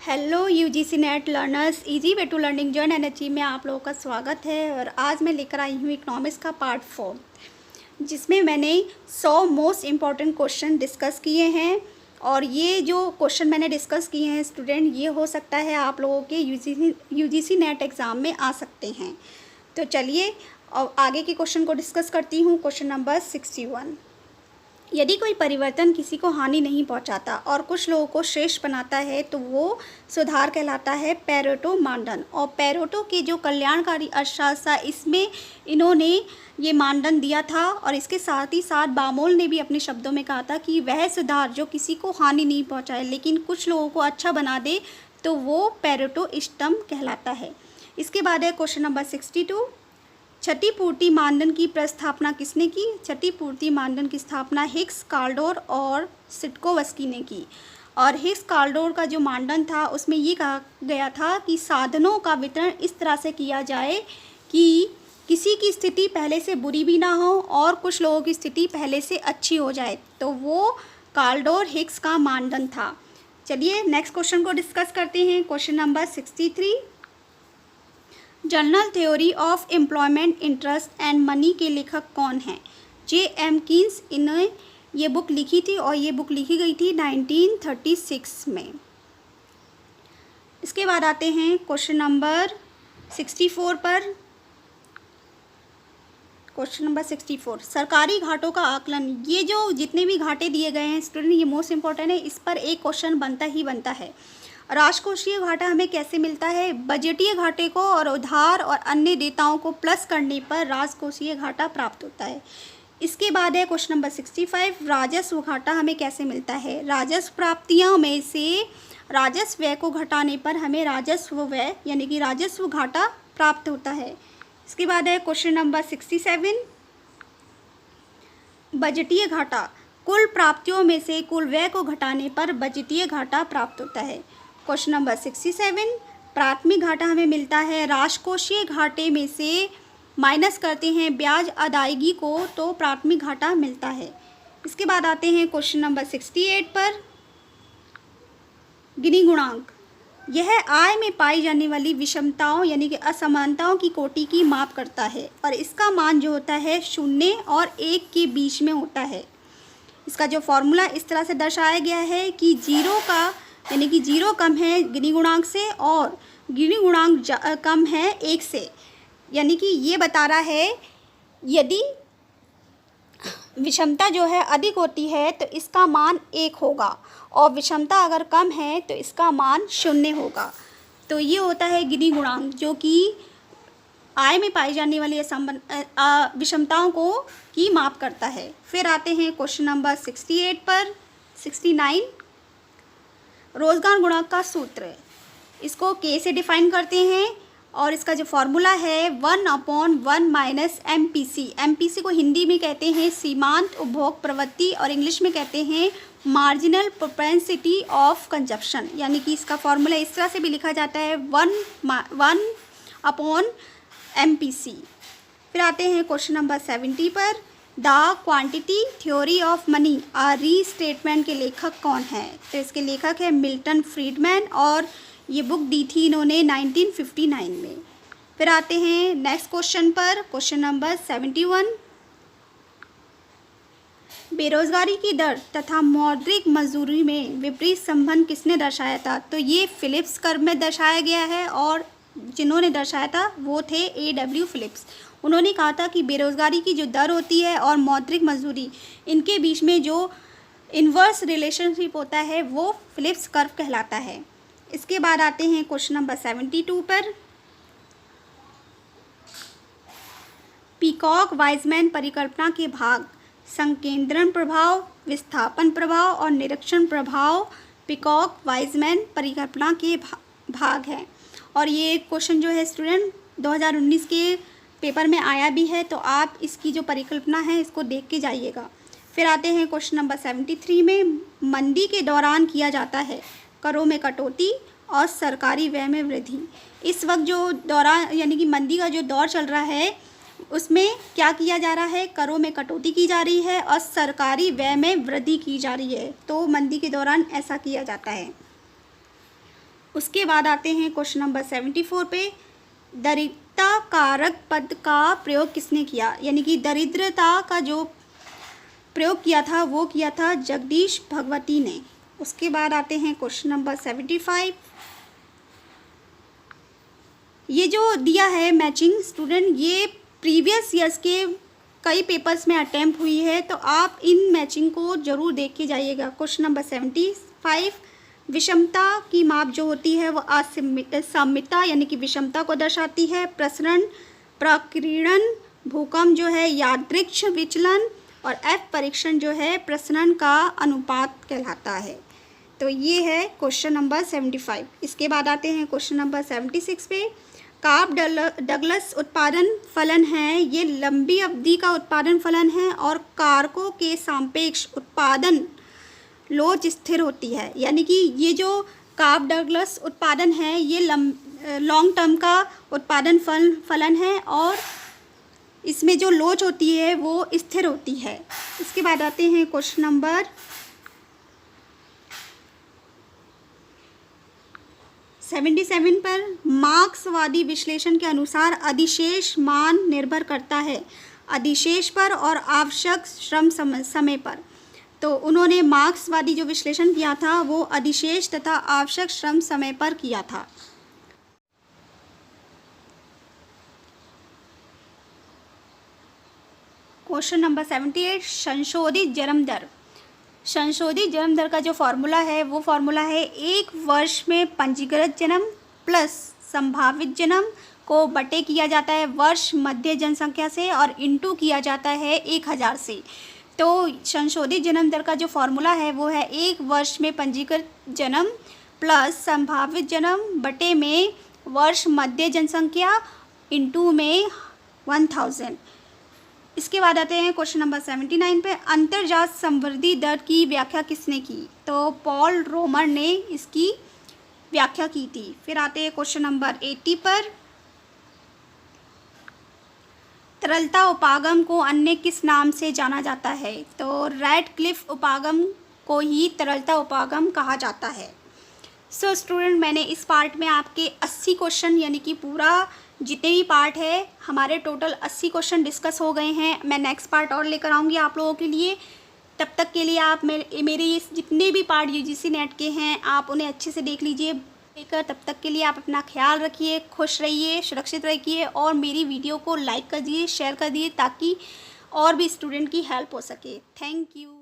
Hello UGC NET learners, easy way to learning join NHE में आप लोगों का स्वागत है। और आज मैं लेकर आई हूँ इकोनॉमिक्स का पार्ट 4, जिसमें मैंने 100 मोस्ट इम्पॉर्टेंट क्वेश्चन डिस्कस किए हैं। और ये जो क्वेश्चन मैंने डिस्कस किए हैं स्टूडेंट, ये हो सकता है आप लोगों के यूजीसी नेट एग्ज़ाम में आ सकते हैं। तो चलिए अब आगे के क्वेश्चन को डिस्कस करती हूँ। क्वेश्चन नंबर 61, यदि कोई परिवर्तन किसी को हानि नहीं पहुंचाता और कुछ लोगों को श्रेष्ठ बनाता है तो वो सुधार कहलाता है पेरेटो मानदंड। और पेरेटो के जो कल्याणकारी अर्थशास्त्र, इसमें इन्होंने ये मानदंड दिया था। और इसके साथ ही साथ बामोल ने भी अपने शब्दों में कहा था कि वह सुधार जो किसी को हानि नहीं पहुंचाए लेकिन कुछ लोगों को अच्छा बना दे तो वो पेरेटो इष्टतम कहलाता है। इसके बाद है क्वेश्चन नंबर 62, क्षतिपूर्ति मानदंड की प्रस्थापना किसने की? क्षतिपूर्ति मानदंड की स्थापना हिग्स, काल्डोर और सिटकोवस्की ने की। और हिग्स काल्डोर का जो मानदंड था उसमें ये कहा गया था कि साधनों का वितरण इस तरह से किया जाए कि किसी की स्थिति पहले से बुरी भी ना हो और कुछ लोगों की स्थिति पहले से अच्छी हो जाए। तो वो काल्डोर हिग्स का मानदंड था। चलिए नेक्स्ट क्वेश्चन को डिस्कस करते हैं। Question number 63, general theory of employment, interest and money के लेखक कौन हैं? J.M. कीन्स इन्हें ये बुक लिखी थी और ये बुक लिखी गई थी 1936 में। इसके बाद आते हैं क्वेश्चन नंबर 64 पर। क्वेश्चन नंबर 64, सरकारी घाटों का आकलन। ये जो जितने भी घाटे दिए गए हैं स्टूडेंट, ये मोस्ट इंपॉर्टेंट है, इस पर एक क्वेश्चन बनता ही बनता है। राजकोषीय घाटा हमें कैसे मिलता है? बजटीय घाटे को और उधार और अन्य देयताओं को प्लस करने पर राजकोषीय घाटा प्राप्त होता है। इसके बाद है क्वेश्चन नंबर 65, राजस्व घाटा हमें कैसे मिलता है? राजस्व प्राप्तियों में से राजस्व व्यय को घटाने पर हमें राजस्व व्यय यानी कि राजस्व घाटा प्राप्त होता है। इसके बाद है क्वेश्चन नंबर 67, बजटीय घाटा, कुल प्राप्तियों में से कुल व्यय को घटाने पर बजटीय घाटा प्राप्त होता है। क्वेश्चन नंबर 67, प्राथमिक घाटा हमें मिलता है राजकोषीय घाटे में से माइनस करते हैं ब्याज अदायगी को तो प्राथमिक घाटा मिलता है। इसके बाद आते हैं क्वेश्चन नंबर 68 पर, गिनी गुणांक। यह आय में पाई जाने वाली विषमताओं यानी कि असमानताओं की कोटि की माप करता है और इसका मान जो होता है 0 और 1 के बीच में होता है। इसका जो फॉर्मूला इस तरह से दर्शाया गया है कि 0 का यानी कि 0 कम है गिनी गुणांक से और गिनी गुणांक कम है 1 से। यानी कि ये बता रहा है यदि विषमता जो है अधिक होती है तो इसका मान 1 होगा और विषमता अगर कम है तो इसका मान 0 होगा। तो ये होता है गिनी गुणांक, जो कि आय में पाई जाने वाली विषमताओं को की माप करता है। फिर आते हैं क्वेश्चन नंबर 68 पर। 69, रोजगार गुणांक का सूत्र। इसको K से डिफाइन करते हैं और इसका जो फॉर्मूला है 1/1 माइनस MPC। MPC को हिंदी में कहते हैं सीमांत उपभोग प्रवृत्ति और इंग्लिश में कहते हैं मार्जिनल प्रोपेंसिटी ऑफ कंजप्शन। यानी कि इसका फॉर्मूला इस तरह से भी लिखा जाता है 1/MPC। फिर आते हैं क्वेश्चन नंबर 70 पर, the quantity theory of money a restatement के लेखक कौन है? तो इसके लेखक है मिल्टन फ्रीडमैन और ये बुक दी थी इन्होंने 1959 में। फिर आते हैं नेक्स्ट क्वेश्चन पर। क्वेश्चन नंबर 71, बेरोजगारी की दर तथा मौद्रिक मजदूरी में विपरीत संबंध किसने दर्शाया था? तो ये फिलिप्स कर्व में दर्शाया गया है और जिन्होंने दर्शाया था वो थे A.W. फिलिप्स। उन्होंने कहा था कि बेरोजगारी की जो दर होती है और मौद्रिक मजदूरी, इनके बीच में जो इन्वर्स रिलेशनशिप होता है वो फिलिप्स कर्व कहलाता है। इसके बाद आते हैं क्वेश्चन नंबर 72 पर, पीकॉक वाइजमैन परिकल्पना के भाग संकेंद्रण प्रभाव, विस्थापन प्रभाव और निरीक्षण प्रभाव पीकॉक वाइजमैन परिकल्पना के भाग हैं। और ये क्वेश्चन जो है स्टूडेंट 2019 के पेपर में आया भी है, तो आप इसकी जो परिकल्पना है इसको देख के जाइएगा। फिर आते हैं क्वेश्चन नंबर 73 में, मंदी के दौरान किया जाता है करों में कटौती और सरकारी व्यय में वृद्धि। इस वक्त जो दौरान यानी कि मंदी का जो दौर चल रहा है उसमें क्या किया जा रहा है? करों में कटौती की जा रही है और सरकारी व्यय में वृद्धि की जा रही है। तो मंदी के दौरान ऐसा किया जाता है। उसके बाद आते हैं क्वेश्चन नंबर 74 पे। दरिद्रता कारक पद का प्रयोग किसने किया, यानी कि दरिद्रता का जो प्रयोग किया था वो किया था जगदीश भगवती ने। उसके बाद आते हैं क्वेश्चन नंबर 75। ये जो दिया है मैचिंग स्टूडेंट, ये प्रीवियस ईयर्स के कई पेपर्स में अटैम्प्ट हुई है, तो आप इन मैचिंग को ज़रूर देख के जाइएगा। क्वेश्चन नंबर 75, विषमता की माप जो होती है वो असममिता यानी कि विषमता को दर्शाती है। प्रसरण, प्रकीर्णन, भूकंप जो है यादृच्छिक विचलन, और एफ परीक्षण जो है प्रसरण का अनुपात कहलाता है। तो ये है क्वेश्चन नंबर 75। इसके बाद आते हैं क्वेश्चन नंबर 76 पे। कार्प डगलस उत्पादन फलन है, ये लंबी अवधि का उत्पादन फलन है और कारकों के सापेक्ष उत्पादन लोच स्थिर होती है। यानी कि ये जो कार्प डगलस उत्पादन है ये लॉन्ग टर्म का उत्पादन फलन है और इसमें जो लोच होती है वो स्थिर होती है। इसके बाद आते हैं क्वेश्चन नंबर 77 पर। मार्क्सवादी विश्लेषण के अनुसार अधिशेष मान निर्भर करता है अधिशेष पर और आवश्यक श्रम समय पर। तो उन्होंने मार्क्सवादी जो विश्लेषण किया था वो अधिशेष तथा आवश्यक श्रम समय पर किया था। क्वेश्चन नंबर 78, संशोधित जन्म दर। संशोधित जन्म दर का जो फॉर्मूला है वो फॉर्मूला है 1 वर्ष में पंजीकृत जन्म प्लस संभावित जन्म को बटे किया जाता है वर्ष मध्य जनसंख्या से और इंटू किया जाता है 1000 से। तो संशोधित जन्म दर का जो फॉर्मूला है वो है 1 वर्ष में पंजीकृत जन्म प्लस संभावित जन्म बटे में वर्ष मध्य जनसंख्या इंटू में 1000। इसके बाद आते हैं क्वेश्चन नंबर 79 पे। अंतर्जात संवृद्धि दर की व्याख्या किसने की, तो पॉल रोमर ने इसकी व्याख्या की थी। फिर आते हैं क्वेश्चन नंबर 80 पर। तरलता उपागम को अन्य किस नाम से जाना जाता है, तो रैडक्लिफ उपागम को ही तरलता उपागम कहा जाता है। सो स्टूडेंट, मैंने इस पार्ट में आपके 80 क्वेश्चन यानी कि पूरा जितने भी पार्ट है हमारे टोटल 80 क्वेश्चन डिस्कस हो गए हैं। मैं नेक्स्ट पार्ट और लेकर आऊँगी आप लोगों के लिए। तब तक के लिए आप मेरे जितने भी पार्ट यूजीसी नेट के हैं आप उन्हें अच्छे से देख लीजिए। तब तक के लिए आप अपना ख्याल रखिए, खुश रहिए, सुरक्षित रहिए और मेरी वीडियो को लाइक कर दिए, शेयर कर दिए ताकि और भी स्टूडेंट की हेल्प हो सके। Thank you.